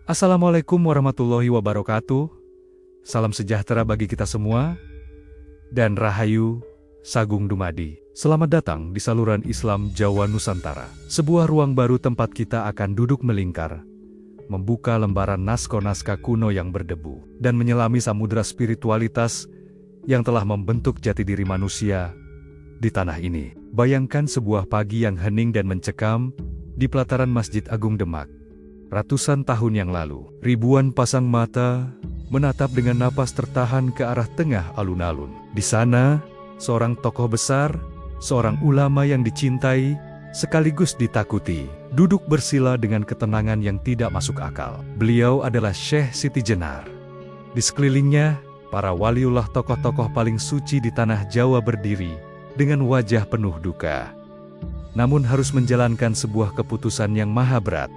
Assalamualaikum warahmatullahi wabarakatuh. Salam sejahtera bagi kita semua. Dan Rahayu, Sagung Dumadi. Selamat datang di saluran Islam Jawa Nusantara. Sebuah ruang baru tempat kita akan duduk melingkar, membuka lembaran naskah-naskah kuno yang berdebu, dan menyelami samudera spiritualitas yang telah membentuk jati diri manusia di tanah ini. Bayangkan sebuah pagi yang hening dan mencekam di pelataran Masjid Agung Demak. Ratusan tahun yang lalu, ribuan pasang mata menatap dengan napas tertahan ke arah tengah alun-alun. Di sana, seorang tokoh besar, seorang ulama yang dicintai, sekaligus ditakuti, duduk bersila dengan ketenangan yang tidak masuk akal. Beliau adalah Syekh Siti Jenar. Di sekelilingnya, para waliullah tokoh-tokoh paling suci di tanah Jawa berdiri dengan wajah penuh duka. Namun harus menjalankan sebuah keputusan yang maha berat.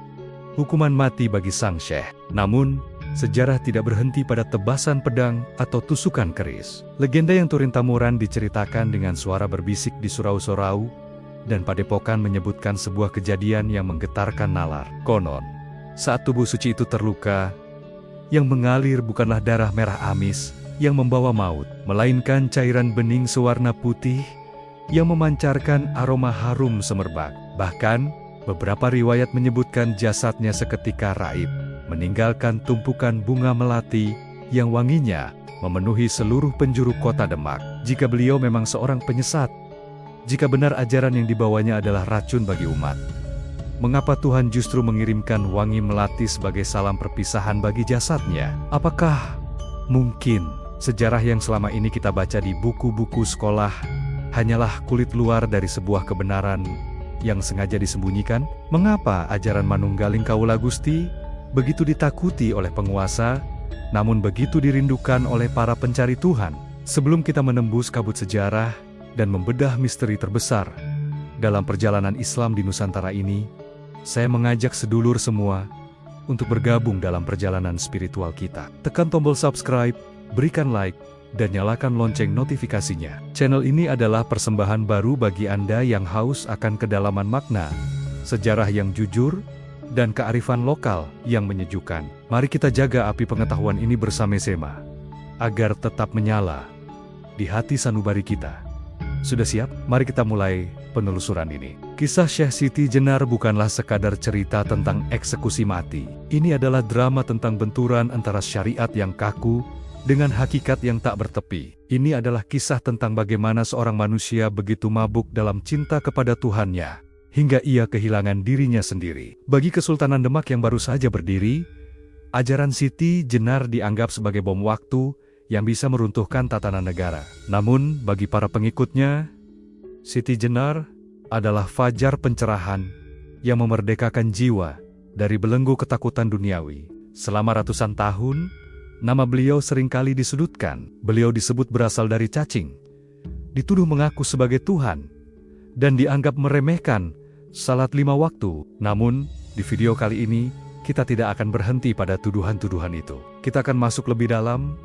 Hukuman mati bagi sang syekh. Namun, sejarah tidak berhenti pada tebasan pedang atau tusukan keris. Legenda yang turun-temurun diceritakan dengan suara berbisik di surau-surau, dan padepokan menyebutkan sebuah kejadian yang menggetarkan nalar. Konon, saat tubuh suci itu terluka, yang mengalir bukanlah darah merah amis yang membawa maut, melainkan cairan bening sewarna putih yang memancarkan aroma harum semerbak. Bahkan, beberapa riwayat menyebutkan jasadnya seketika raib, meninggalkan tumpukan bunga melati yang wanginya memenuhi seluruh penjuru kota Demak. Jika beliau memang seorang penyesat, jika benar ajaran yang dibawanya adalah racun bagi umat, mengapa Tuhan justru mengirimkan wangi melati sebagai salam perpisahan bagi jasadnya? Apakah mungkin sejarah yang selama ini kita baca di buku-buku sekolah hanyalah kulit luar dari sebuah kebenaran yang sengaja disembunyikan? Mengapa ajaran Manunggaling Kawula Gusti begitu ditakuti oleh penguasa, namun begitu dirindukan oleh para pencari Tuhan? Sebelum kita menembus kabut sejarah dan membedah misteri terbesar dalam perjalanan Islam di Nusantara ini, saya mengajak sedulur semua untuk bergabung dalam perjalanan spiritual kita. Tekan tombol subscribe, berikan like, dan nyalakan lonceng notifikasinya. Channel ini adalah persembahan baru bagi Anda yang haus akan kedalaman makna, sejarah yang jujur, dan kearifan lokal yang menyejukkan. Mari kita jaga api pengetahuan ini bersama-sama, agar tetap menyala di hati sanubari kita. Sudah siap? Mari kita mulai penelusuran ini. Kisah Syekh Siti Jenar bukanlah sekadar cerita tentang eksekusi mati. Ini adalah drama tentang benturan antara syariat yang kaku dengan hakikat yang tak bertepi. Ini adalah kisah tentang bagaimana seorang manusia begitu mabuk dalam cinta kepada Tuhannya, hingga ia kehilangan dirinya sendiri. Bagi Kesultanan Demak yang baru saja berdiri, ajaran Siti Jenar dianggap sebagai bom waktu yang bisa meruntuhkan tatanan negara. Namun, bagi para pengikutnya, Siti Jenar adalah fajar pencerahan yang memerdekakan jiwa dari belenggu ketakutan duniawi. Selama ratusan tahun, nama beliau seringkali disudutkan. Beliau disebut berasal dari cacing, dituduh mengaku sebagai Tuhan, dan dianggap meremehkan salat 5 waktu. Namun, di video kali ini, kita tidak akan berhenti pada tuduhan-tuduhan itu. Kita akan masuk lebih dalam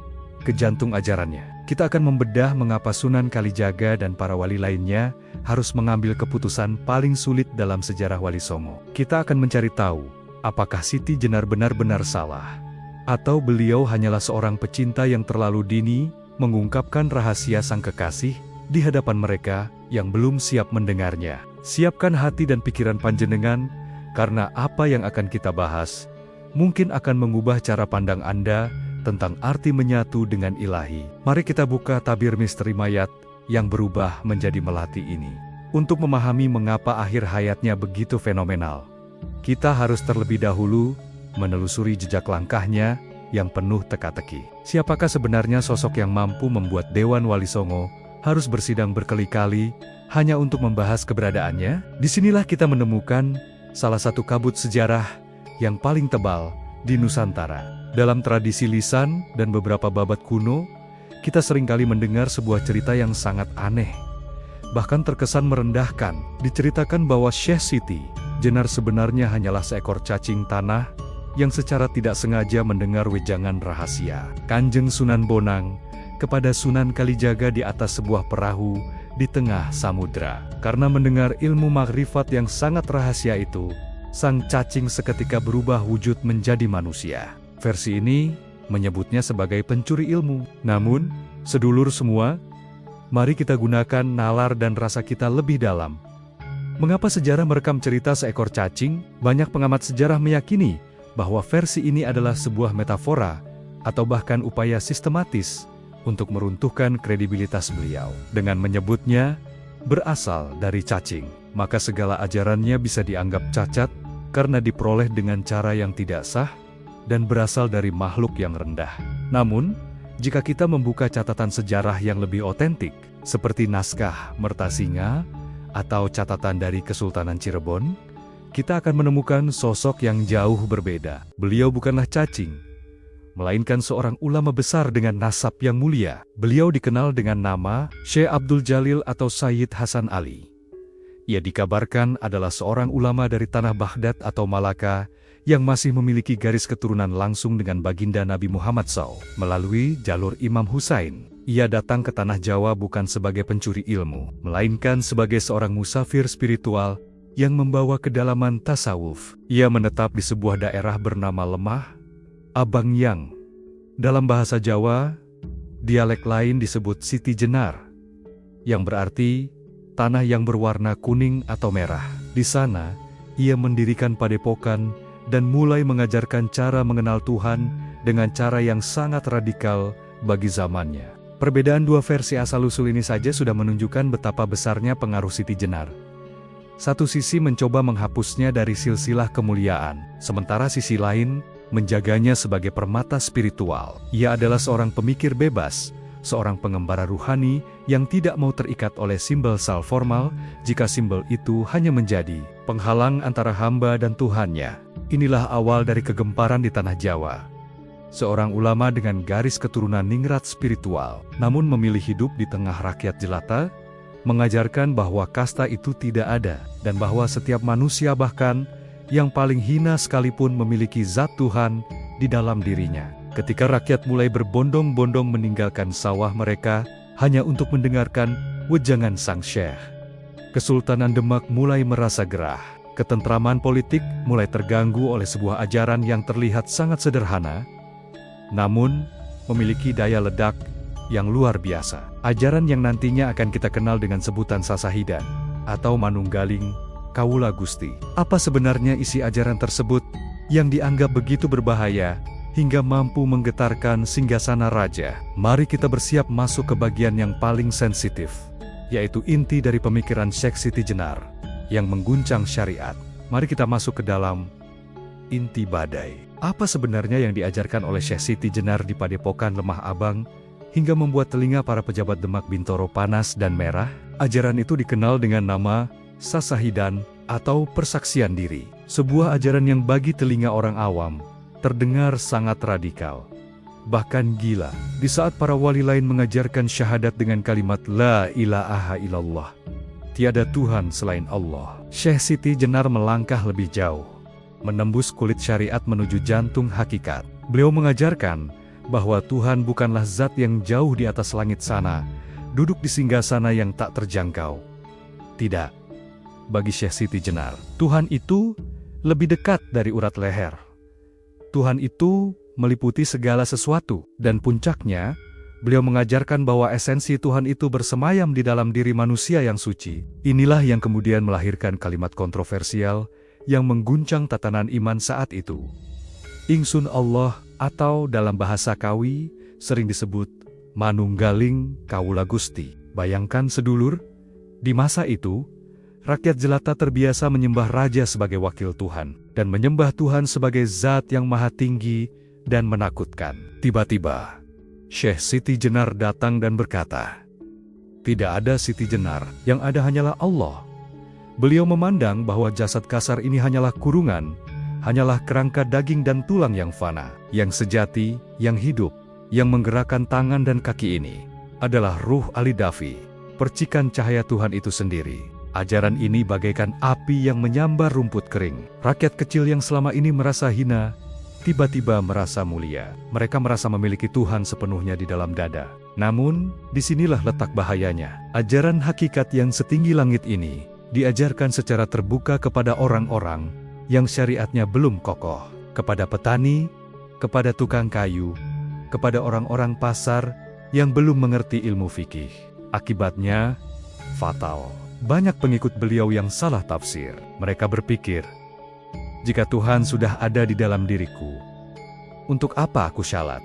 ke jantung ajarannya. Kita akan membedah mengapa Sunan Kalijaga dan para wali lainnya harus mengambil keputusan paling sulit dalam sejarah Wali Songo. Kita akan mencari tahu, apakah Siti Jenar benar-benar salah, atau beliau hanyalah seorang pecinta yang terlalu dini mengungkapkan rahasia sang kekasih di hadapan mereka yang belum siap mendengarnya. Siapkan hati dan pikiran panjenengan, karena apa yang akan kita bahas mungkin akan mengubah cara pandang Anda tentang arti menyatu dengan ilahi. Mari kita buka tabir misteri mayat yang berubah menjadi melati ini. Untuk memahami mengapa akhir hayatnya begitu fenomenal, kita harus terlebih dahulu menelusuri jejak langkahnya yang penuh teka-teki. Siapakah sebenarnya sosok yang mampu membuat Dewan Wali Songo harus bersidang berkali-kali hanya untuk membahas keberadaannya? Disinilah kita menemukan salah satu kabut sejarah yang paling tebal di Nusantara. Dalam tradisi lisan dan beberapa babat kuno, kita seringkali mendengar sebuah cerita yang sangat aneh, bahkan terkesan merendahkan. Diceritakan bahwa Syekh Siti Jenar sebenarnya hanyalah seekor cacing tanah yang secara tidak sengaja mendengar wejangan rahasia Kanjeng Sunan Bonang kepada Sunan Kalijaga di atas sebuah perahu di tengah samudra. Karena mendengar ilmu makrifat yang sangat rahasia itu, sang cacing seketika berubah wujud menjadi manusia. Versi ini menyebutnya sebagai pencuri ilmu. Namun, sedulur semua, mari kita gunakan nalar dan rasa kita lebih dalam. Mengapa sejarah merekam cerita seekor cacing? Banyak pengamat sejarah meyakini bahwa versi ini adalah sebuah metafora atau bahkan upaya sistematis untuk meruntuhkan kredibilitas beliau. Dengan menyebutnya berasal dari cacing, maka segala ajarannya bisa dianggap cacat karena diperoleh dengan cara yang tidak sah dan berasal dari makhluk yang rendah. Namun, jika kita membuka catatan sejarah yang lebih otentik, seperti naskah Mertasinga atau catatan dari Kesultanan Cirebon, kita akan menemukan sosok yang jauh berbeda. Beliau bukanlah cacing, melainkan seorang ulama besar dengan nasab yang mulia. Beliau dikenal dengan nama Syekh Abdul Jalil atau Sayyid Hasan Ali. Ia dikabarkan adalah seorang ulama dari tanah Baghdad atau Malaka yang masih memiliki garis keturunan langsung dengan baginda Nabi Muhammad SAW. Melalui jalur Imam Husain, ia datang ke tanah Jawa bukan sebagai pencuri ilmu, melainkan sebagai seorang musafir spiritual yang membawa kedalaman tasawuf. Ia menetap di sebuah daerah bernama Lemah Abangyang. Dalam bahasa Jawa, dialek lain disebut Siti Jenar, yang berarti tanah yang berwarna kuning atau merah. Di sana, ia mendirikan padepokan dan mulai mengajarkan cara mengenal Tuhan dengan cara yang sangat radikal bagi zamannya. Perbedaan dua versi asal-usul ini saja sudah menunjukkan betapa besarnya pengaruh Siti Jenar. Satu sisi mencoba menghapusnya dari silsilah kemuliaan, sementara sisi lain menjaganya sebagai permata spiritual. Ia adalah seorang pemikir bebas, seorang pengembara ruhani yang tidak mau terikat oleh simbol sal formal jika simbol itu hanya menjadi penghalang antara hamba dan Tuhannya. Inilah awal dari kegemparan di tanah Jawa. Seorang ulama dengan garis keturunan ningrat spiritual, namun memilih hidup di tengah rakyat jelata, mengajarkan bahwa kasta itu tidak ada, dan bahwa setiap manusia bahkan yang paling hina sekalipun memiliki zat Tuhan di dalam dirinya. Ketika rakyat mulai berbondong-bondong meninggalkan sawah mereka hanya untuk mendengarkan wejangan sang syekh, Kesultanan Demak mulai merasa gerah. Ketentraman politik mulai terganggu oleh sebuah ajaran yang terlihat sangat sederhana, namun memiliki daya ledak yang luar biasa. Ajaran yang nantinya akan kita kenal dengan sebutan Sasahidan atau Manunggaling Kawula Gusti. Apa sebenarnya isi ajaran tersebut yang dianggap begitu berbahaya hingga mampu menggetarkan singgasana raja? Mari kita bersiap masuk ke bagian yang paling sensitif, yaitu inti dari pemikiran Syekh Siti Jenar yang mengguncang syariat. Mari kita masuk ke dalam inti badai. Apa sebenarnya yang diajarkan oleh Syekh Siti Jenar di Padepokan Lemah Abang hingga membuat telinga para pejabat Demak Bintoro panas dan merah? Ajaran itu dikenal dengan nama Sasahidan atau persaksian diri. Sebuah ajaran yang bagi telinga orang awam terdengar sangat radikal, bahkan gila. Di saat para wali lain mengajarkan syahadat dengan kalimat La ilaha illallah, tiada Tuhan selain Allah, Syekh Siti Jenar melangkah lebih jauh, menembus kulit syariat menuju jantung hakikat. Beliau mengajarkan bahwa Tuhan bukanlah zat yang jauh di atas langit sana, duduk di singgasana yang tak terjangkau. Tidak. Bagi Syekh Siti Jenar, Tuhan itu lebih dekat dari urat leher. Tuhan itu meliputi segala sesuatu, dan puncaknya, beliau mengajarkan bahwa esensi Tuhan itu bersemayam di dalam diri manusia yang suci. Inilah yang kemudian melahirkan kalimat kontroversial yang mengguncang tatanan iman saat itu. Ingsun Allah, atau dalam bahasa Kawi sering disebut Manunggaling Kawula Gusti. Bayangkan sedulur, di masa itu, rakyat jelata terbiasa menyembah raja sebagai wakil Tuhan, dan menyembah Tuhan sebagai zat yang maha tinggi dan menakutkan. Tiba-tiba, Syekh Siti Jenar datang dan berkata, "Tidak ada Siti Jenar, yang ada hanyalah Allah." Beliau memandang bahwa jasad kasar ini hanyalah kurungan, hanyalah kerangka daging dan tulang yang fana. Yang sejati, yang hidup, yang menggerakkan tangan dan kaki ini adalah Ruh Alidafi, percikan cahaya Tuhan itu sendiri. Ajaran ini bagaikan api yang menyambar rumput kering. Rakyat kecil yang selama ini merasa hina, tiba-tiba merasa mulia. Mereka merasa memiliki Tuhan sepenuhnya di dalam dada. Namun, disinilah letak bahayanya. Ajaran hakikat yang setinggi langit ini diajarkan secara terbuka kepada orang-orang yang syariatnya belum kokoh, kepada petani, kepada tukang kayu, kepada orang-orang pasar yang belum mengerti ilmu fikih. Akibatnya, fatal. Banyak pengikut beliau yang salah tafsir. Mereka berpikir, jika Tuhan sudah ada di dalam diriku, untuk apa aku syalat?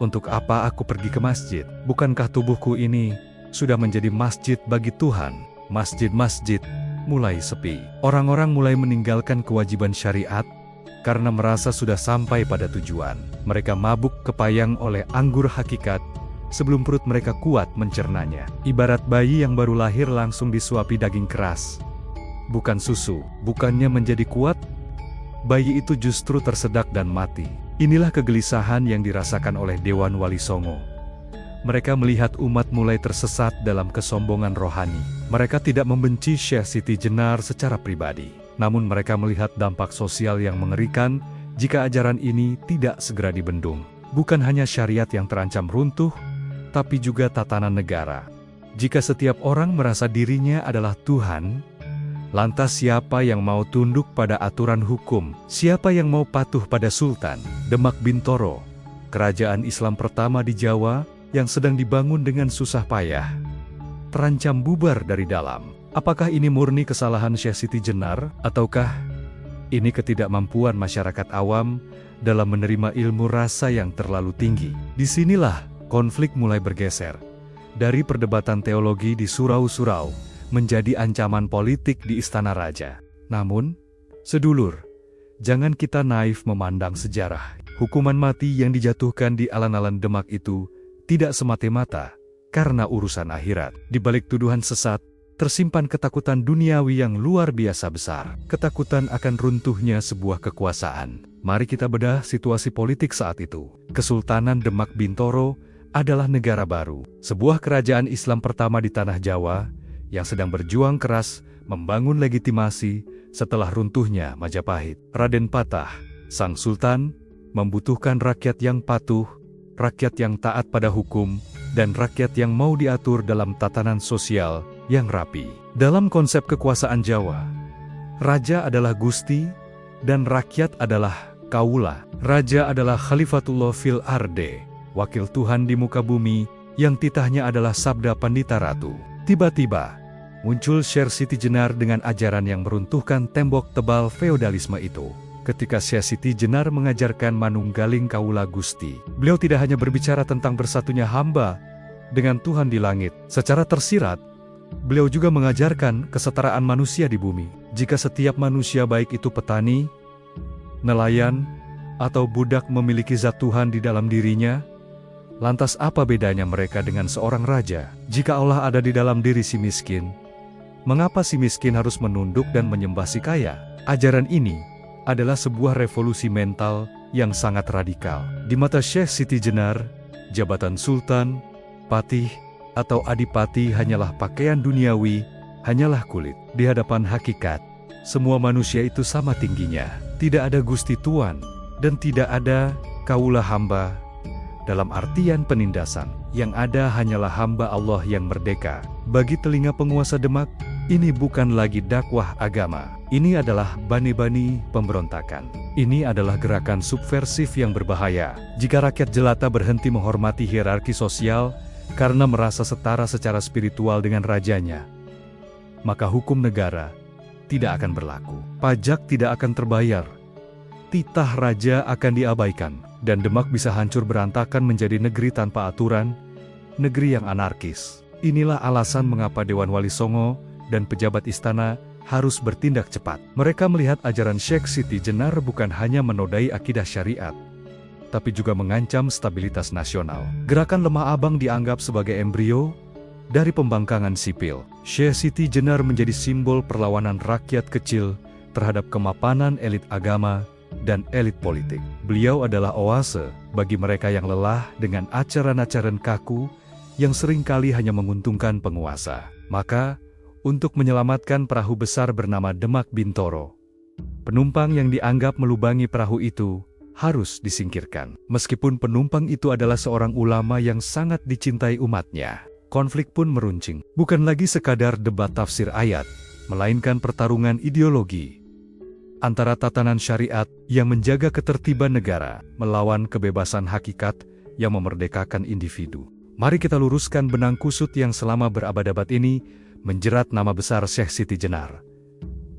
Untuk apa aku pergi ke masjid? Bukankah tubuhku ini sudah menjadi masjid bagi Tuhan? Masjid-masjid mulai sepi. Orang-orang mulai meninggalkan kewajiban syariat karena merasa sudah sampai pada tujuan. Mereka mabuk kepayang oleh anggur hakikat sebelum perut mereka kuat mencernanya. Ibarat bayi yang baru lahir langsung disuapi daging keras, bukan susu. Bukannya menjadi kuat, bayi itu justru tersedak dan mati. Inilah kegelisahan yang dirasakan oleh Dewan Wali Songo. Mereka melihat umat mulai tersesat dalam kesombongan rohani. Mereka tidak membenci Syekh Siti Jenar secara pribadi, namun mereka melihat dampak sosial yang mengerikan jika ajaran ini tidak segera dibendung. Bukan hanya syariat yang terancam runtuh, tapi juga tatanan negara. Jika setiap orang merasa dirinya adalah Tuhan, lantas siapa yang mau tunduk pada aturan hukum? Siapa yang mau patuh pada Sultan? Demak Bintoro, kerajaan Islam pertama di Jawa yang sedang dibangun dengan susah payah, terancam bubar dari dalam. Apakah ini murni kesalahan Syekh Siti Jenar? Ataukah ini ketidakmampuan masyarakat awam dalam menerima ilmu rasa yang terlalu tinggi? Disinilah konflik mulai bergeser. Dari perdebatan teologi di surau-surau, menjadi ancaman politik di Istana Raja. Namun, sedulur, jangan kita naif memandang sejarah. Hukuman mati yang dijatuhkan di alun-alun Demak itu tidak semata-mata karena urusan akhirat. Di balik tuduhan sesat, tersimpan ketakutan duniawi yang luar biasa besar. Ketakutan akan runtuhnya sebuah kekuasaan. Mari kita bedah situasi politik saat itu. Kesultanan Demak Bintoro adalah negara baru, sebuah kerajaan Islam pertama di tanah Jawa yang sedang berjuang keras membangun legitimasi setelah runtuhnya Majapahit. Raden Patah, sang sultan, membutuhkan rakyat yang patuh, rakyat yang taat pada hukum, dan rakyat yang mau diatur dalam tatanan sosial yang rapi. Dalam konsep kekuasaan Jawa, raja adalah gusti dan rakyat adalah kaula. Raja adalah Khalifatullah fil arde, wakil Tuhan di muka bumi, yang titahnya adalah sabda Pandita Ratu. Tiba-tiba, muncul Syekh Siti Jenar dengan ajaran yang meruntuhkan tembok tebal feodalisme itu. Ketika Syekh Siti Jenar mengajarkan manunggaling kaula gusti, beliau tidak hanya berbicara tentang bersatunya hamba dengan Tuhan di langit. Secara tersirat, beliau juga mengajarkan kesetaraan manusia di bumi. Jika setiap manusia baik itu petani, nelayan, atau budak memiliki zat Tuhan di dalam dirinya, lantas apa bedanya mereka dengan seorang raja? Jika Allah ada di dalam diri si miskin, mengapa si miskin harus menunduk dan menyembah si kaya? Ajaran ini adalah sebuah revolusi mental yang sangat radikal. Di mata Syekh Siti Jenar, jabatan sultan, patih, atau adipati hanyalah pakaian duniawi, hanyalah kulit. Di hadapan hakikat, semua manusia itu sama tingginya. Tidak ada gusti tuan, dan tidak ada kaula hamba. Dalam artian penindasan, yang ada hanyalah hamba Allah yang merdeka. Bagi telinga penguasa Demak, ini bukan lagi dakwah agama. Ini adalah bani-bani pemberontakan. Ini adalah gerakan subversif yang berbahaya. Jika rakyat jelata berhenti menghormati hierarki sosial karena merasa setara secara spiritual dengan rajanya, maka hukum negara tidak akan berlaku. Pajak tidak akan terbayar. Titah raja akan diabaikan. Dan Demak bisa hancur berantakan menjadi negeri tanpa aturan, negeri yang anarkis. Inilah alasan mengapa Dewan Wali Songo dan pejabat istana harus bertindak cepat. Mereka melihat ajaran Syekh Siti Jenar bukan hanya menodai akidah syariat, tapi juga mengancam stabilitas nasional. Gerakan Lemah Abang dianggap sebagai embrio dari pembangkangan sipil. Syekh Siti Jenar menjadi simbol perlawanan rakyat kecil terhadap kemapanan elit agama dan elit politik. Beliau adalah oase bagi mereka yang lelah dengan ajaran-ajaran kaku yang seringkali hanya menguntungkan penguasa. Maka, untuk menyelamatkan perahu besar bernama Demak Bintoro, penumpang yang dianggap melubangi perahu itu harus disingkirkan. Meskipun penumpang itu adalah seorang ulama yang sangat dicintai umatnya, konflik pun meruncing. Bukan lagi sekadar debat tafsir ayat, melainkan pertarungan ideologi. antara tatanan syariat yang menjaga ketertiban negara melawan kebebasan hakikat yang memerdekakan individu. Mari kita luruskan benang kusut yang selama berabad-abad ini menjerat nama besar Syekh Siti Jenar.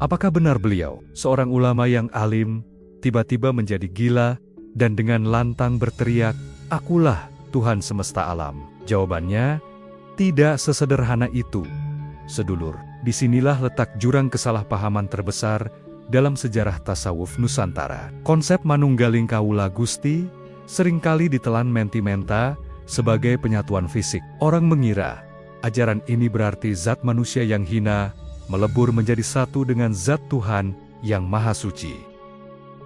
Apakah benar beliau, seorang ulama yang alim, tiba-tiba menjadi gila dan dengan lantang berteriak, "Akulah Tuhan semesta alam"? Jawabannya, tidak sesederhana itu. Sedulur, disinilah letak jurang kesalahpahaman terbesar dalam sejarah tasawuf Nusantara. Konsep manunggaling kaula Gusti seringkali ditelan menti-menta sebagai penyatuan fisik. Orang mengira ajaran ini berarti zat manusia yang hina melebur menjadi satu dengan zat Tuhan yang maha suci.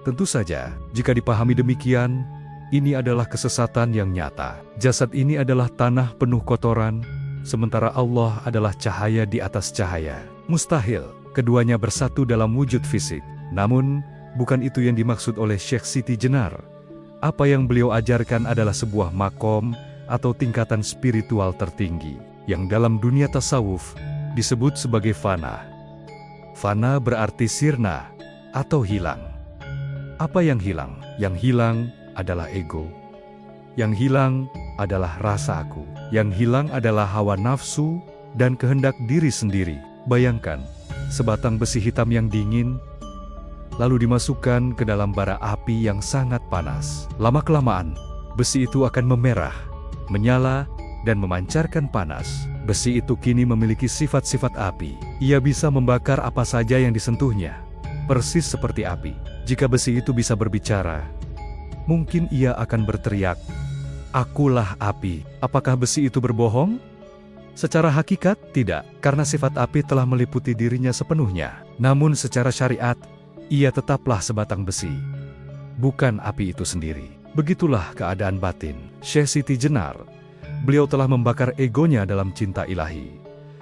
Tentu saja, jika dipahami demikian, ini adalah kesesatan yang nyata. Jasad ini adalah tanah penuh kotoran, sementara Allah adalah cahaya di atas cahaya. Mustahil keduanya bersatu dalam wujud fisik. Namun, bukan itu yang dimaksud oleh Syekh Siti Jenar. Apa yang beliau ajarkan adalah sebuah makom atau tingkatan spiritual tertinggi, yang dalam dunia tasawuf disebut sebagai fana. Fana berarti sirna atau hilang. Apa yang hilang? Yang hilang adalah ego. Yang hilang adalah rasa aku. Yang hilang adalah hawa nafsu dan kehendak diri sendiri. Bayangkan, sebatang besi hitam yang dingin, lalu dimasukkan ke dalam bara api yang sangat panas. Lama-kelamaan, besi itu akan memerah, menyala, dan memancarkan panas. Besi itu kini memiliki sifat-sifat api. Ia bisa membakar apa saja yang disentuhnya, persis seperti api. Jika besi itu bisa berbicara, mungkin ia akan berteriak, "Akulah api." Apakah besi itu berbohong? Secara hakikat, tidak, karena sifat api telah meliputi dirinya sepenuhnya. Namun secara syariat, ia tetaplah sebatang besi, bukan api itu sendiri. Begitulah keadaan batin Syekh Siti Jenar. Beliau telah membakar egonya dalam cinta ilahi.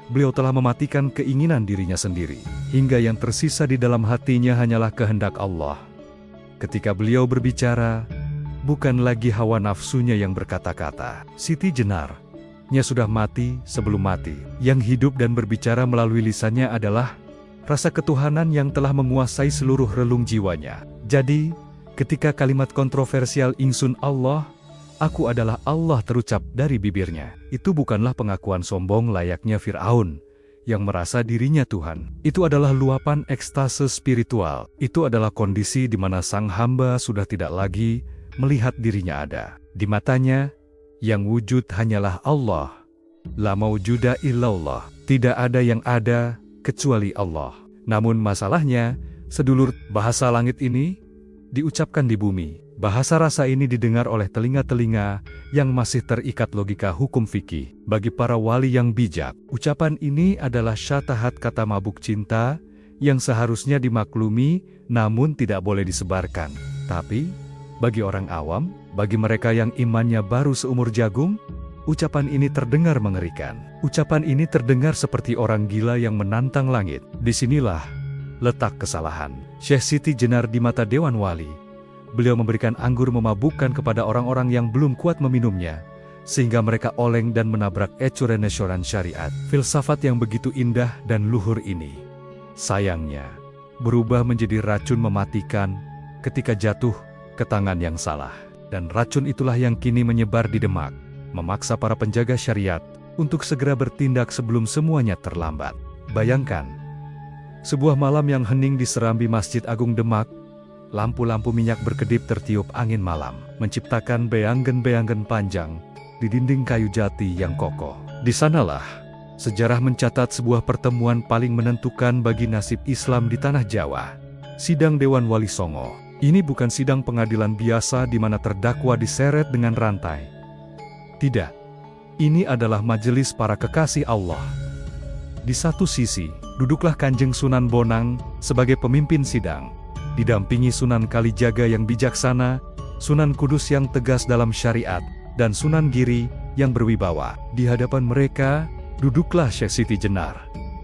Beliau telah mematikan keinginan dirinya sendiri, hingga yang tersisa di dalam hatinya hanyalah kehendak Allah. Ketika beliau berbicara, bukan lagi hawa nafsunya yang berkata-kata. Siti Jenarnya sudah mati sebelum mati. Yang hidup dan berbicara melalui lisannya adalah rasa ketuhanan yang telah menguasai seluruh relung jiwanya. Jadi, ketika kalimat kontroversial "Ingsun Allah, aku adalah Allah" terucap dari bibirnya, itu bukanlah pengakuan sombong layaknya Fir'aun yang merasa dirinya Tuhan. Itu adalah luapan ekstase spiritual. Itu adalah kondisi di mana sang hamba sudah tidak lagi melihat dirinya ada. Di matanya, yang wujud hanyalah Allah. La maujuda illallah. Tidak ada yang ada kecuali Allah. Namun masalahnya, sedulur, bahasa langit ini diucapkan di bumi. Bahasa rasa ini didengar oleh telinga-telinga yang masih terikat logika hukum fikih. Bagi para wali yang bijak, ucapan ini adalah syatahat kata mabuk cinta yang seharusnya dimaklumi namun tidak boleh disebarkan. Tapi, bagi orang awam, bagi mereka yang imannya baru seumur jagung, ucapan ini terdengar mengerikan. Ucapan ini terdengar seperti orang gila yang menantang langit. Disinilah letak kesalahan Syekh Siti Jenar di mata Dewan Wali. Beliau memberikan anggur memabukkan kepada orang-orang yang belum kuat meminumnya, sehingga mereka oleng dan menabrak ecurenesioran syariat. Filsafat yang begitu indah dan luhur ini, sayangnya, berubah menjadi racun mematikan ketika jatuh ke tangan yang salah. Dan racun itulah yang kini menyebar di Demak, memaksa para penjaga syariat untuk segera bertindak sebelum semuanya terlambat. Bayangkan, sebuah malam yang hening di serambi Masjid Agung Demak, lampu-lampu minyak berkedip tertiup angin malam, menciptakan beanggen-beanggen panjang di dinding kayu jati yang kokoh. Di sanalah sejarah mencatat sebuah pertemuan paling menentukan bagi nasib Islam di tanah Jawa. Sidang Dewan Wali Songo. Ini bukan sidang pengadilan biasa di mana terdakwa diseret dengan rantai. Tidak. Ini adalah majelis para kekasih Allah. Di satu sisi, duduklah Kanjeng Sunan Bonang sebagai pemimpin sidang, didampingi Sunan Kalijaga yang bijaksana, Sunan Kudus yang tegas dalam syariat, dan Sunan Giri yang berwibawa. Di hadapan mereka, duduklah Syekh Siti Jenar.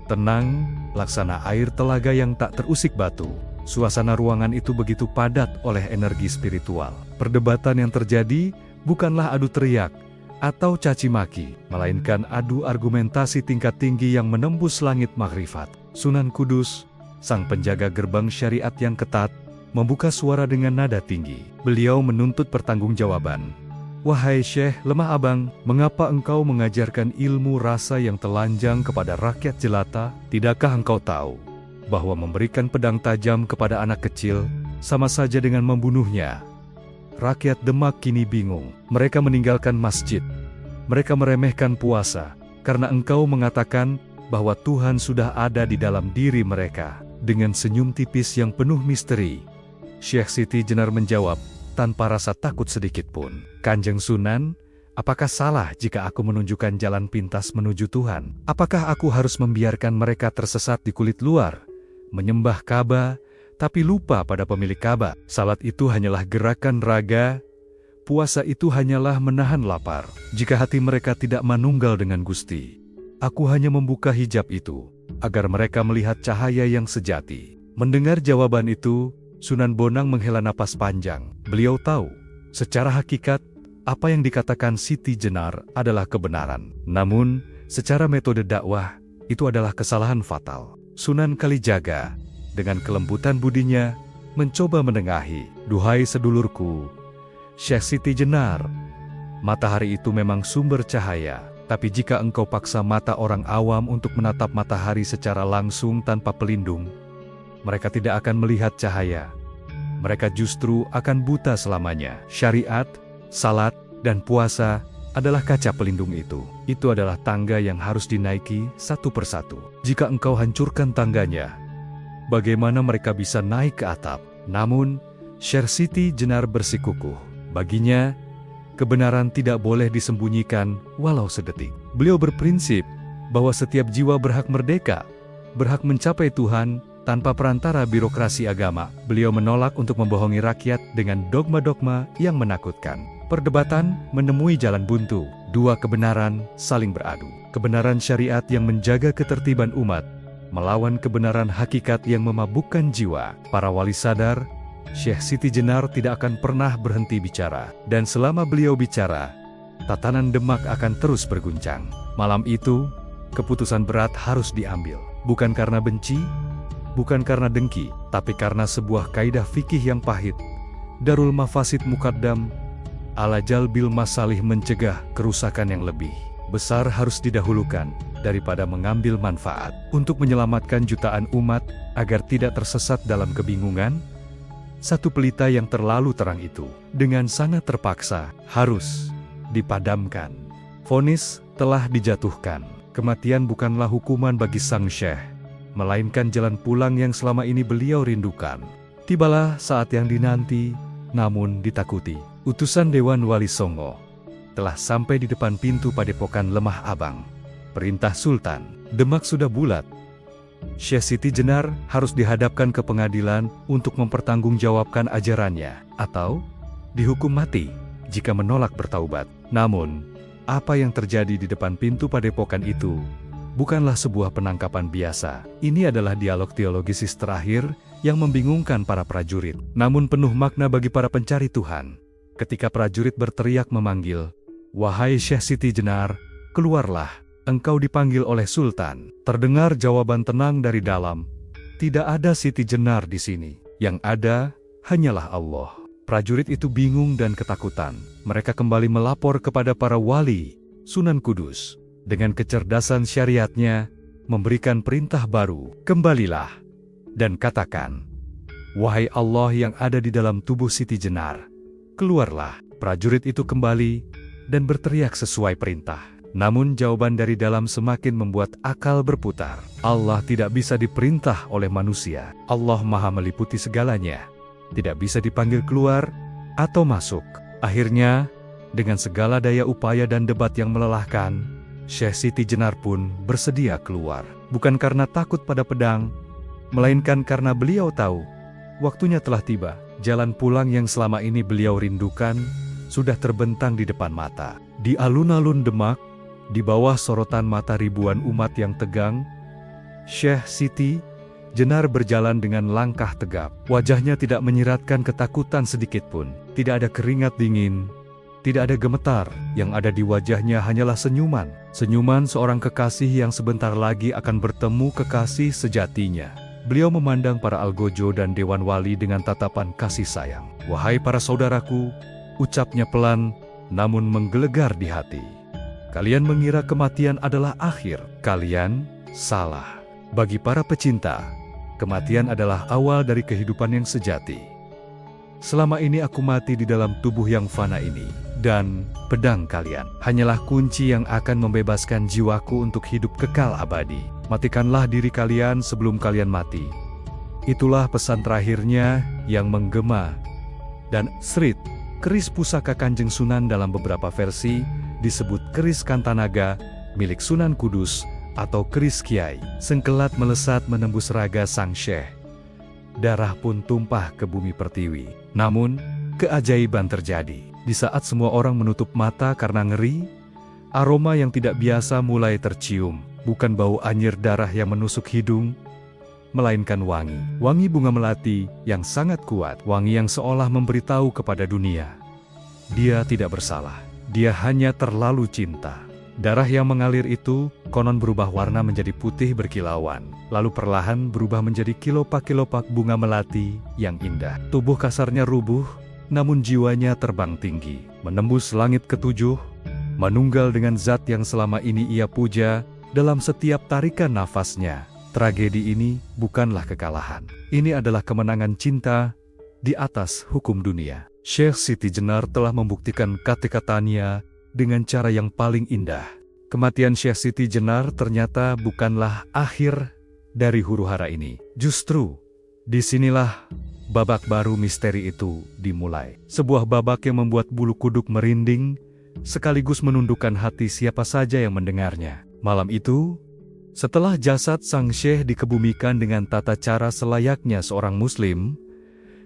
Tenang, laksana air telaga yang tak terusik batu. Suasana ruangan itu begitu padat oleh energi spiritual. Perdebatan yang terjadi bukanlah adu teriak atau caci maki, melainkan adu argumentasi tingkat tinggi yang menembus langit makrifat. Sunan Kudus, sang penjaga gerbang syariat yang ketat, membuka suara dengan nada tinggi. Beliau menuntut pertanggungjawaban. "Wahai Syekh lemah abang, mengapa engkau mengajarkan ilmu rasa yang telanjang kepada rakyat jelata? Tidakkah engkau tahu bahwa memberikan pedang tajam kepada anak kecil sama saja dengan membunuhnya?" Rakyat Demak kini bingung. Mereka meninggalkan masjid. Mereka meremehkan puasa karena engkau mengatakan bahwa Tuhan sudah ada di dalam diri mereka. Dengan senyum tipis yang penuh misteri, Syekh Siti Jenar menjawab tanpa rasa takut sedikit pun. "Kanjeng Sunan, apakah salah jika aku menunjukkan jalan pintas menuju Tuhan? Apakah aku harus membiarkan mereka tersesat di kulit luar, menyembah Ka'bah, tapi lupa pada pemilik Ka'bah? Salat itu hanyalah gerakan raga, puasa itu hanyalah menahan lapar. Jika hati mereka tidak manunggal dengan Gusti, aku hanya membuka hijab itu, agar mereka melihat cahaya yang sejati." Mendengar jawaban itu, Sunan Bonang menghela napas panjang. Beliau tahu, secara hakikat, apa yang dikatakan Siti Jenar adalah kebenaran. Namun, secara metode dakwah, itu adalah kesalahan fatal. Sunan Kalijaga, dengan kelembutan budinya, mencoba menengahi. "Duhai sedulurku, Syekh Siti Jenar, matahari itu memang sumber cahaya. Tapi jika engkau paksa mata orang awam untuk menatap matahari secara langsung tanpa pelindung, mereka tidak akan melihat cahaya. Mereka justru akan buta selamanya. Syariat, salat, dan puasa adalah kaca pelindung itu. Itu adalah tangga yang harus dinaiki satu persatu. Jika engkau hancurkan tangganya, bagaimana mereka bisa naik ke atap?" Namun, Syekh Siti Jenar bersikukuh. Baginya, kebenaran tidak boleh disembunyikan walau sedetik. Beliau berprinsip bahwa setiap jiwa berhak merdeka, berhak mencapai Tuhan tanpa perantara birokrasi agama. Beliau menolak untuk membohongi rakyat dengan dogma-dogma yang menakutkan. Perdebatan menemui jalan buntu. Dua kebenaran saling beradu. Kebenaran syariat yang menjaga ketertiban umat melawan kebenaran hakikat yang memabukkan jiwa. Para wali sadar, Syekh Siti Jenar tidak akan pernah berhenti bicara. Dan selama beliau bicara, tatanan Demak akan terus berguncang. Malam itu, keputusan berat harus diambil. Bukan karena benci, bukan karena dengki, tapi karena sebuah kaidah fikih yang pahit. Darul mafasid muqaddam ala jalbil masalih, mencegah kerusakan yang lebih besar harus didahulukan daripada mengambil manfaat. Untuk menyelamatkan jutaan umat agar tidak tersesat dalam kebingungan, satu pelita yang terlalu terang itu dengan sangat terpaksa harus dipadamkan. Vonis telah dijatuhkan. Kematian bukanlah hukuman bagi sang syekh, melainkan jalan pulang yang selama ini beliau rindukan. Tibalah saat yang dinanti, namun ditakuti. Utusan Dewan Wali Songo telah sampai di depan pintu Padepokan Lemah Abang. Perintah Sultan, Demak sudah bulat. Syekh Siti Jenar harus dihadapkan ke pengadilan untuk mempertanggungjawabkan ajarannya, atau dihukum mati jika menolak bertaubat. Namun, apa yang terjadi di depan pintu Padepokan itu bukanlah sebuah penangkapan biasa. Ini adalah dialog teologisis terakhir yang membingungkan para prajurit, namun penuh makna bagi para pencari Tuhan. Ketika prajurit berteriak memanggil, "Wahai Syekh Siti Jenar, keluarlah, engkau dipanggil oleh Sultan." Terdengar jawaban tenang dari dalam, "Tidak ada Siti Jenar di sini. Yang ada hanyalah Allah." Prajurit itu bingung dan ketakutan. Mereka kembali melapor kepada para wali, Sunan Kudus. Dengan kecerdasan syariatnya, memberikan perintah baru, "Kembalilah dan katakan, wahai Allah yang ada di dalam tubuh Siti Jenar, keluarlah." Prajurit itu kembali dan berteriak sesuai perintah. Namun jawaban dari dalam semakin membuat akal berputar. Allah tidak bisa diperintah oleh manusia. Allah Maha meliputi segalanya. Tidak bisa dipanggil keluar atau masuk. Akhirnya, dengan segala daya upaya dan debat yang melelahkan, Syekh Siti Jenar pun bersedia keluar. Bukan karena takut pada pedang, melainkan karena beliau tahu waktunya telah tiba. Jalan pulang yang selama ini beliau rindukan sudah terbentang di depan mata. Di alun-alun Demak, di bawah sorotan mata ribuan umat yang tegang, Syekh Siti Jenar berjalan dengan langkah tegap. Wajahnya tidak menyiratkan ketakutan sedikitpun. Tidak ada keringat dingin, tidak ada gemetar. Yang ada di wajahnya hanyalah senyuman. Senyuman seorang kekasih yang sebentar lagi akan bertemu kekasih sejatinya. Beliau memandang para algojo dan dewan wali dengan tatapan kasih sayang. "Wahai para saudaraku," ucapnya pelan, namun menggelegar di hati. "Kalian mengira kematian adalah akhir. Kalian salah. Bagi para pecinta, kematian adalah awal dari kehidupan yang sejati. Selama ini aku mati di dalam tubuh yang fana ini, dan pedang kalian hanyalah kunci yang akan membebaskan jiwaku untuk hidup kekal abadi. Matikanlah diri kalian sebelum kalian mati." Itulah pesan terakhirnya yang menggema. Dan Srit, keris pusaka Kanjeng Sunan dalam beberapa versi disebut keris Kantanaga milik Sunan Kudus atau keris Kiai. Sengkelat melesat menembus raga sang syekh. Darah pun tumpah ke bumi pertiwi. Namun, keajaiban terjadi. Di saat semua orang menutup mata karena ngeri, aroma yang tidak biasa mulai tercium. Bukan bau anyir darah yang menusuk hidung, melainkan wangi. Wangi bunga melati yang sangat kuat. Wangi yang seolah memberitahu kepada dunia, dia tidak bersalah. Dia hanya terlalu cinta. Darah yang mengalir itu konon berubah warna menjadi putih berkilauan, lalu perlahan berubah menjadi kilopak-kilopak bunga melati yang indah. Tubuh kasarnya rubuh, namun jiwanya terbang tinggi, menembus langit ketujuh, menunggal dengan zat yang selama ini ia puja dalam setiap tarikan nafasnya. Tragedi ini bukanlah kekalahan. Ini adalah kemenangan cinta di atas hukum dunia. Syekh Siti Jenar telah membuktikan kata-katanya dengan cara yang paling indah. Kematian Syekh Siti Jenar ternyata bukanlah akhir dari huru-hara ini. Justru, disinilah babak baru misteri itu dimulai. Sebuah babak yang membuat bulu kuduk merinding, sekaligus menundukkan hati siapa saja yang mendengarnya. Malam itu, setelah jasad sang syekh dikebumikan dengan tata cara selayaknya seorang muslim,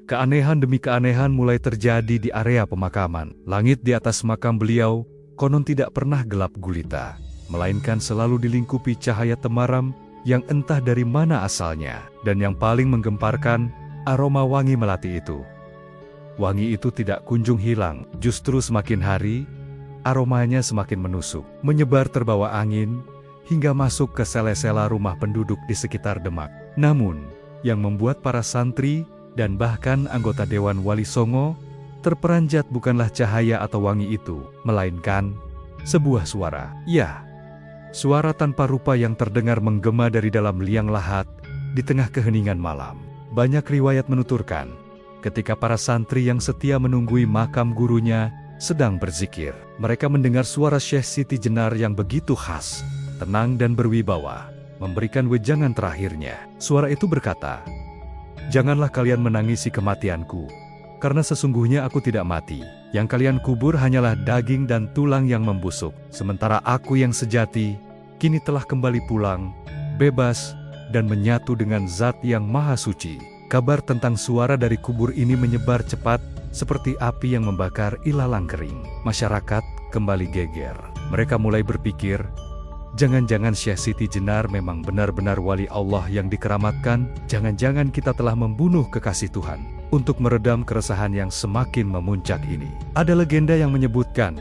keanehan demi keanehan mulai terjadi di area pemakaman. Langit di atas makam beliau konon tidak pernah gelap gulita, melainkan selalu dilingkupi cahaya temaram yang entah dari mana asalnya. Dan yang paling menggemparkan, aroma wangi melati itu. Wangi itu tidak kunjung hilang, justru semakin hari, aromanya semakin menusuk, menyebar terbawa angin, hingga masuk ke sela-sela rumah penduduk di sekitar Demak. Namun, yang membuat para santri dan bahkan anggota Dewan Wali Songo terperanjat bukanlah cahaya atau wangi itu, melainkan sebuah suara. Ya, suara tanpa rupa yang terdengar menggema dari dalam liang lahat di tengah keheningan malam. Banyak riwayat menuturkan, ketika para santri yang setia menunggui makam gurunya sedang berzikir, mereka mendengar suara Syekh Siti Jenar yang begitu khas, tenang dan berwibawa, memberikan wejangan terakhirnya. Suara itu berkata, "Janganlah kalian menangisi kematianku, karena sesungguhnya aku tidak mati. Yang kalian kubur hanyalah daging dan tulang yang membusuk. Sementara aku yang sejati, kini telah kembali pulang, bebas, dan menyatu dengan Zat yang Maha Suci." Kabar tentang suara dari kubur ini menyebar cepat, seperti api yang membakar ilalang kering. Masyarakat kembali geger. Mereka mulai berpikir, jangan-jangan Syekh Siti Jenar memang benar-benar wali Allah yang dikeramatkan. Jangan-jangan kita telah membunuh kekasih Tuhan. Untuk meredam keresahan yang semakin memuncak ini, ada legenda yang menyebutkan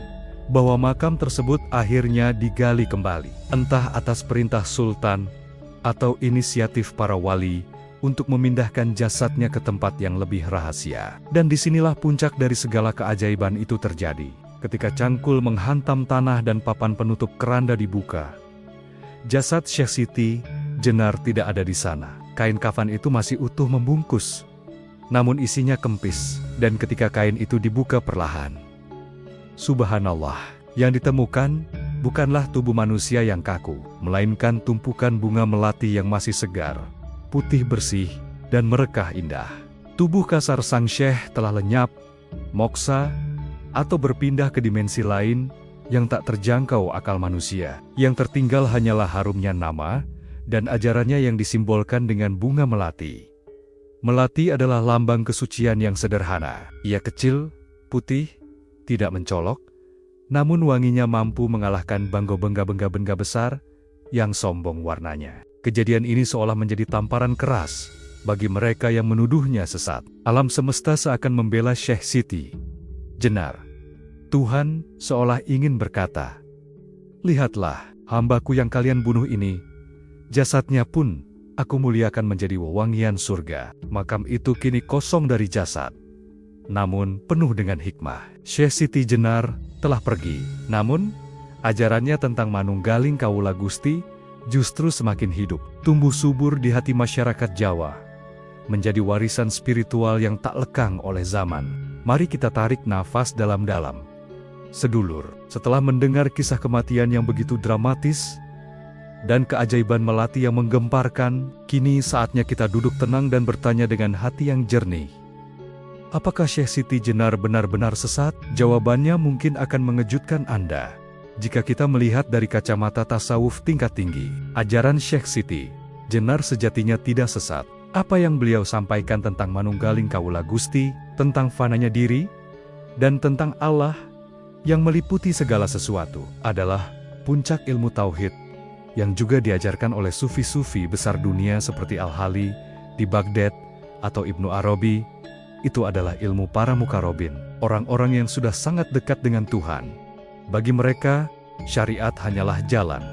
bahwa makam tersebut akhirnya digali kembali, entah atas perintah sultan atau inisiatif para wali untuk memindahkan jasadnya ke tempat yang lebih rahasia. Dan disinilah puncak dari segala keajaiban itu terjadi. Ketika cangkul menghantam tanah dan papan penutup keranda dibuka, jasad Syekh Siti Jenar tidak ada di sana. Kain kafan itu masih utuh membungkus, namun isinya kempis. Dan ketika kain itu dibuka perlahan, subhanallah, yang ditemukan bukanlah tubuh manusia yang kaku, melainkan tumpukan bunga melati yang masih segar, putih bersih, dan merekah indah. Tubuh kasar sang syekh telah lenyap, moksa, atau berpindah ke dimensi lain yang tak terjangkau akal manusia. Yang tertinggal hanyalah harumnya nama dan ajarannya yang disimbolkan dengan bunga melati. Melati adalah lambang kesucian yang sederhana. Ia kecil, putih, tidak mencolok, namun wanginya mampu mengalahkan bangga-bengga besar yang sombong warnanya. Kejadian ini seolah menjadi tamparan keras bagi mereka yang menuduhnya sesat. Alam semesta seakan membela Syekh Siti Jenar. Tuhan seolah ingin berkata, "Lihatlah, hambaku yang kalian bunuh ini, jasadnya pun aku muliakan menjadi wewangian surga. Makam itu kini kosong dari jasad, namun penuh dengan hikmah. Syekh Siti Jenar telah pergi, namun ajarannya tentang manunggaling Kawula Gusti justru semakin hidup, tumbuh subur di hati masyarakat Jawa, menjadi warisan spiritual yang tak lekang oleh zaman. Mari kita tarik nafas dalam-dalam. Sedulur, setelah mendengar kisah kematian yang begitu dramatis dan keajaiban melati yang menggemparkan, kini saatnya kita duduk tenang dan bertanya dengan hati yang jernih. Apakah Syekh Siti Jenar benar-benar sesat? Jawabannya mungkin akan mengejutkan Anda jika kita melihat dari kacamata tasawuf tingkat tinggi. Ajaran Syekh Siti Jenar sejatinya tidak sesat. Apa yang beliau sampaikan tentang manunggaling Kawula Gusti, tentang fananya diri, dan tentang Allah yang meliputi segala sesuatu adalah puncak ilmu tauhid yang juga diajarkan oleh sufi-sufi besar dunia seperti Al-Hali di Baghdad atau Ibnu Arabi. Itu adalah ilmu para mukarrabin, orang-orang yang sudah sangat dekat dengan Tuhan. Bagi mereka, syariat hanyalah jalan,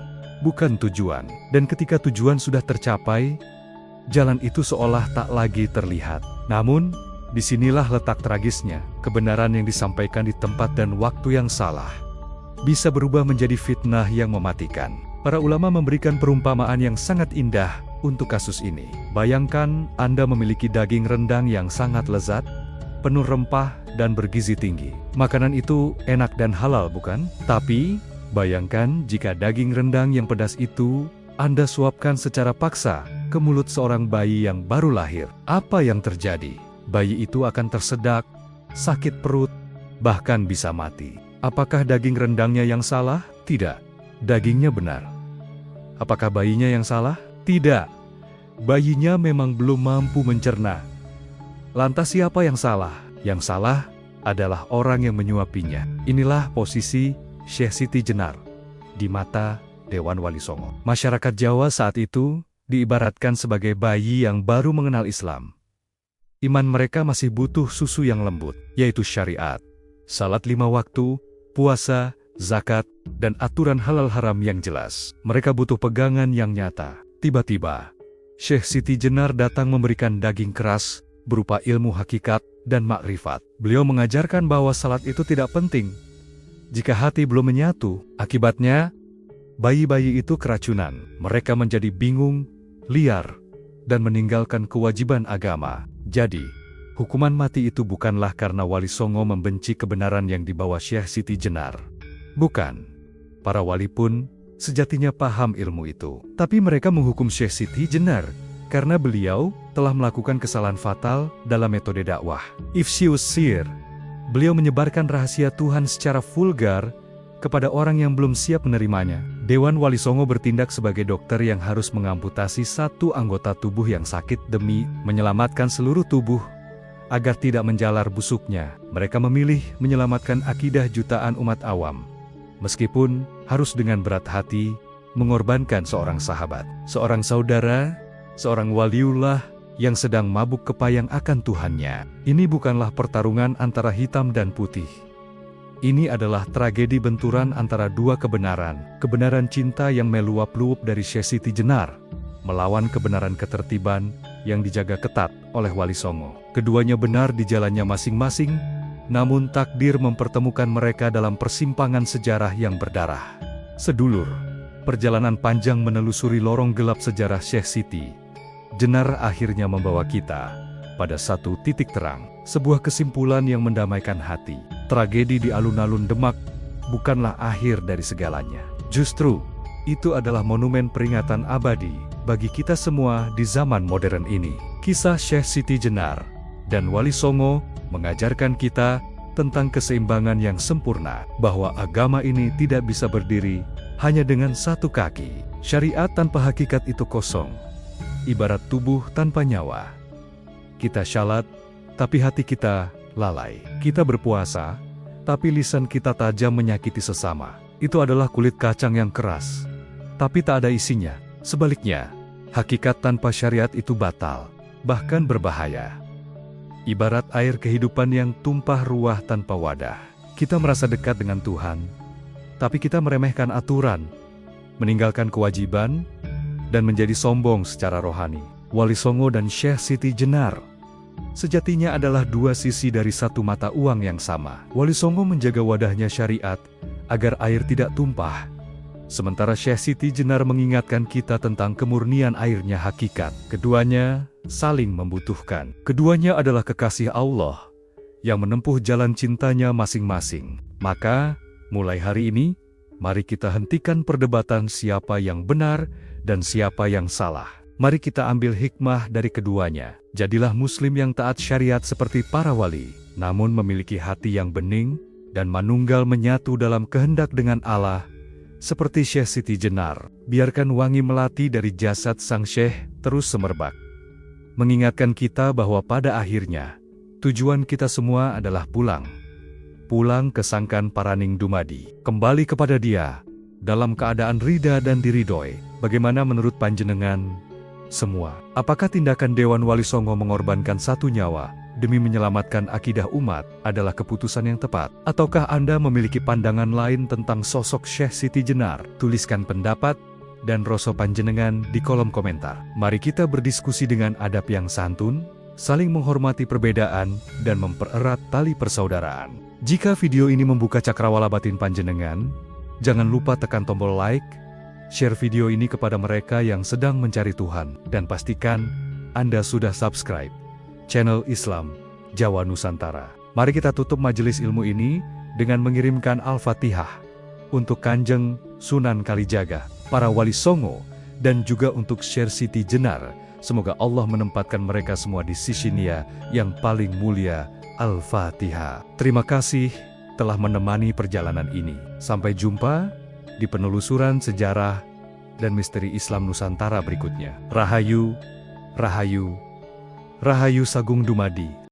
bukan tujuan. Dan ketika tujuan sudah tercapai, jalan itu seolah tak lagi terlihat. Namun, disinilah letak tragisnya. Kebenaran yang disampaikan di tempat dan waktu yang salah bisa berubah menjadi fitnah yang mematikan. Para ulama memberikan perumpamaan yang sangat indah untuk kasus ini. Bayangkan Anda memiliki daging rendang yang sangat lezat, penuh rempah dan bergizi tinggi. Makanan itu enak dan halal, bukan? Tapi, bayangkan jika daging rendang yang pedas itu Anda suapkan secara paksa ke mulut seorang bayi yang baru lahir. Apa yang terjadi? Bayi itu akan tersedak, sakit perut, bahkan bisa mati. Apakah daging rendangnya yang salah? Tidak. Dagingnya benar. Apakah bayinya yang salah? Tidak. Bayinya memang belum mampu mencerna. Lantas siapa yang salah? Yang salah adalah orang yang menyuapinya. Inilah posisi Syekh Siti Jenar di mata Dewan Wali Songo. Masyarakat Jawa saat itu diibaratkan sebagai bayi yang baru mengenal Islam. Iman mereka masih butuh susu yang lembut, yaitu syariat. Salat 5 waktu, puasa, zakat, dan aturan halal haram yang jelas. Mereka butuh pegangan yang nyata. Tiba-tiba, Syekh Siti Jenar datang memberikan daging keras berupa ilmu hakikat dan makrifat. Beliau mengajarkan bahwa salat itu tidak penting jika hati belum menyatu. Akibatnya, bayi-bayi itu keracunan. Mereka menjadi bingung, liar, dan meninggalkan kewajiban agama. Jadi, hukuman mati itu bukanlah karena Wali Songo membenci kebenaran yang dibawa Syekh Siti Jenar. Bukan. Para wali pun sejatinya paham ilmu itu. Tapi mereka menghukum Syekh Siti Jenar karena beliau telah melakukan kesalahan fatal dalam metode dakwah. Ifsyus sir. Beliau menyebarkan rahasia Tuhan secara vulgar kepada orang yang belum siap menerimanya. Dewan Wali Songo bertindak sebagai dokter yang harus mengamputasi satu anggota tubuh yang sakit demi menyelamatkan seluruh tubuh agar tidak menjalar busuknya. Mereka memilih menyelamatkan akidah jutaan umat awam, meskipun harus dengan berat hati mengorbankan seorang sahabat, seorang saudara, seorang waliullah yang sedang mabuk kepayang akan Tuhannya. Ini bukanlah pertarungan antara hitam dan putih. Ini adalah tragedi benturan antara dua kebenaran. Kebenaran cinta yang meluap-luap dari Syekh Siti Jenar melawan kebenaran ketertiban yang dijaga ketat oleh Wali Songo. Keduanya benar di jalannya masing-masing, namun takdir mempertemukan mereka dalam persimpangan sejarah yang berdarah. Sedulur, perjalanan panjang menelusuri lorong gelap sejarah Syekh Siti Jenar akhirnya membawa kita pada satu titik terang, sebuah kesimpulan yang mendamaikan hati. Tragedi di alun-alun Demak bukanlah akhir dari segalanya. Justru, itu adalah monumen peringatan abadi bagi kita semua di zaman modern ini. Kisah Syekh Siti Jenar dan Wali Songo mengajarkan kita tentang keseimbangan yang sempurna, bahwa agama ini tidak bisa berdiri hanya dengan satu kaki. Syariat tanpa hakikat itu kosong, ibarat tubuh tanpa nyawa. Kita syalat, tapi hati kita lalai. Kita berpuasa, tapi lisan kita tajam menyakiti sesama. Itu adalah kulit kacang yang keras, tapi tak ada isinya. Sebaliknya, hakikat tanpa syariat itu batal, bahkan berbahaya. Ibarat air kehidupan yang tumpah ruah tanpa wadah. Kita merasa dekat dengan Tuhan, tapi kita meremehkan aturan, meninggalkan kewajiban, dan menjadi sombong secara rohani. Wali Songo dan Syekh Siti Jenar sejatinya adalah dua sisi dari satu mata uang yang sama. Wali Songo menjaga wadahnya syariat agar air tidak tumpah, sementara Syekh Siti Jenar mengingatkan kita tentang kemurnian airnya hakikat. Keduanya saling membutuhkan. Keduanya adalah kekasih Allah yang menempuh jalan cintanya masing-masing. Maka, mulai hari ini, mari kita hentikan perdebatan siapa yang benar dan siapa yang salah. Mari kita ambil hikmah dari keduanya. Jadilah muslim yang taat syariat seperti para wali, namun memiliki hati yang bening dan manunggal menyatu dalam kehendak dengan Allah, seperti Syekh Siti Jenar. Biarkan wangi melati dari jasad sang syekh terus semerbak, mengingatkan kita bahwa pada akhirnya, tujuan kita semua adalah pulang ke Sangkan Paraning Dumadi, kembali kepada Dia, dalam keadaan rida dan diridhoi. Bagaimana menurut panjenengan semua? Apakah tindakan Dewan Wali Songo mengorbankan satu nyawa demi menyelamatkan akidah umat adalah keputusan yang tepat? Ataukah Anda memiliki pandangan lain tentang sosok Syekh Siti Jenar? Tuliskan pendapat dan rasa panjenengan di kolom komentar. Mari kita berdiskusi dengan adab yang santun, saling menghormati perbedaan, dan mempererat tali persaudaraan. Jika video ini membuka cakrawala batin panjenengan, jangan lupa tekan tombol like, share video ini kepada mereka yang sedang mencari Tuhan, dan pastikan Anda sudah subscribe channel Islam Jawa Nusantara. Mari kita tutup majelis ilmu ini dengan mengirimkan Al-Fatihah untuk Kanjeng Sunan Kalijaga, para Wali Songo, dan juga untuk Syekh Siti Jenar. Semoga Allah menempatkan mereka semua di sisi Nia yang paling mulia. Al-Fatihah. Terima kasih telah menemani perjalanan ini. Sampai jumpa di penelusuran sejarah dan misteri Islam Nusantara berikutnya. Rahayu, Rahayu, Rahayu Sagung Dumadi.